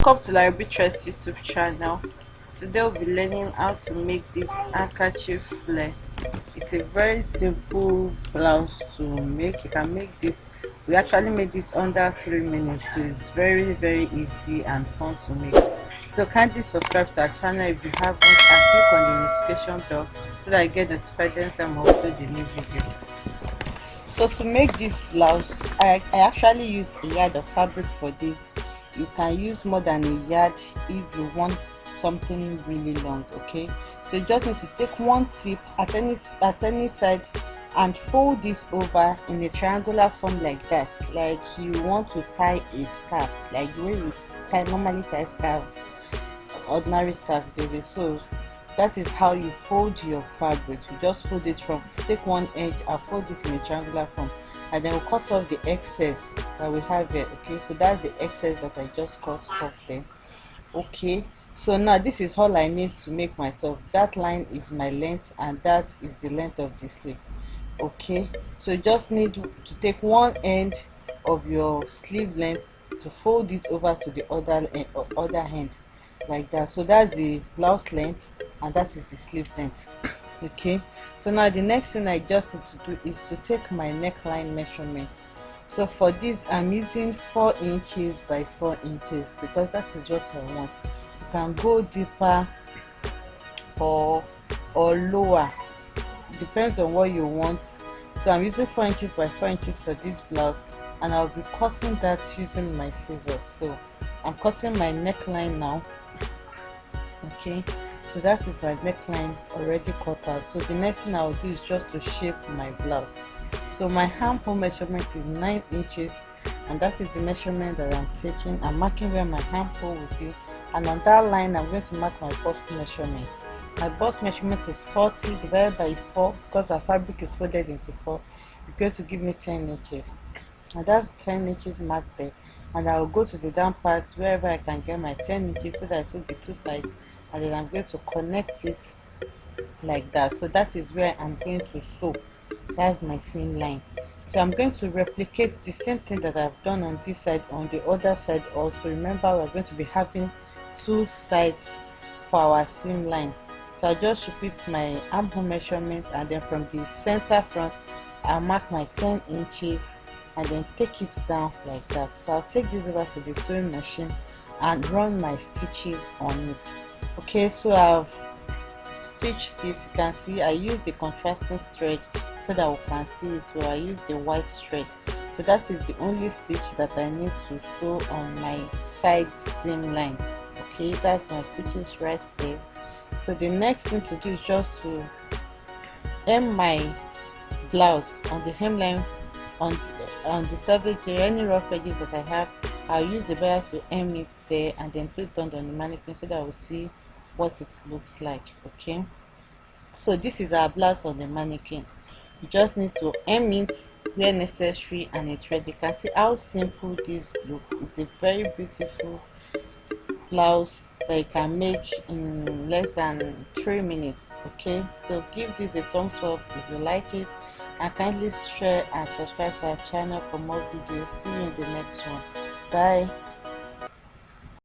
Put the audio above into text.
Welcome to Libratress YouTube channel. Today we'll be learning how to make this handkerchief flare. It's a very simple blouse to make. You can make this. We actually made this under 3 minutes, so it's very easy and fun to make. So kindly subscribe to our channel if you haven't, and click on the notification bell so that you get notified anytime I upload a new video. So to make this blouse, I actually used a yard of fabric for this. You can use more than a yard if you want something really long. Okay, so you just need to take one tip at any side and fold this over in a triangular form like that, like you want to tie a scarf, like the way you normally tie scarf, ordinary scarf. So that is how you fold your fabric. You just fold it from, take one edge and fold this in a triangular form, and then we'll cut off the excess that we have there. Okay, so that's the excess that I just cut off there. Okay, so now this is all I need to make my top. That line is my length and that is the length of the sleeve. Okay, so you just need to take one end of your sleeve length to fold it over to the other end, like that. So that's the blouse length and that is the sleeve length. Okay, so now the next thing I just need to do is to take my neckline measurement. So for this I'm using 4 inches by 4 inches because that is what I want. You can go deeper or lower, depends on what you want. So I'm using 4 inches by 4 inches for this blouse, and I'll be cutting that using my scissors. So I'm cutting my neckline now. Okay, so that is my neckline already cut out. So the next thing I'll do is just to shape my blouse. So my armhole measurement is 9 inches, and that is the measurement that I'm taking. I'm marking where my armhole will be, and on that line I'm going to mark my bust measurement. My bust measurement is 40 divided by 4, because our fabric is folded into 4. It's going to give me 10 inches, and that's 10 inches marked there. And I'll go to the down parts wherever I can get my 10 inches so that it won't be too tight, and then I'm going to connect it like that. So that is where I'm going to sew. That's my seam line. So I'm going to replicate the same thing that I've done on this side on the other side also. Remember, we're going to be having 2 sides for our seam line. So I just repeat my armhole measurement, and then from the center front I'll mark my 10 inches and then take it down like that. So I'll take this over to the sewing machine and run my stitches on it. Okay, so I've stitched it. You can see I use the contrasting thread so that we can see it. So I use the white thread. So that is the only stitch that I need to sew on my side seam line. Okay, that's my stitches right there. So the next thing to do is just to hem my blouse on the hemline, on the selvage area, any rough edges that I have. I'll use the bias to hem it there and then put it on the mannequin so that we'll see what it looks like. Okay, so this is our blouse on the mannequin. You just need to hem it where necessary and it's ready. You can see how simple this looks. It's a very beautiful blouse that you can make in less than 3 minutes. Okay, so give this a thumbs up if you like it, and kindly share and subscribe to our channel for more videos. See you in the next one. Bye.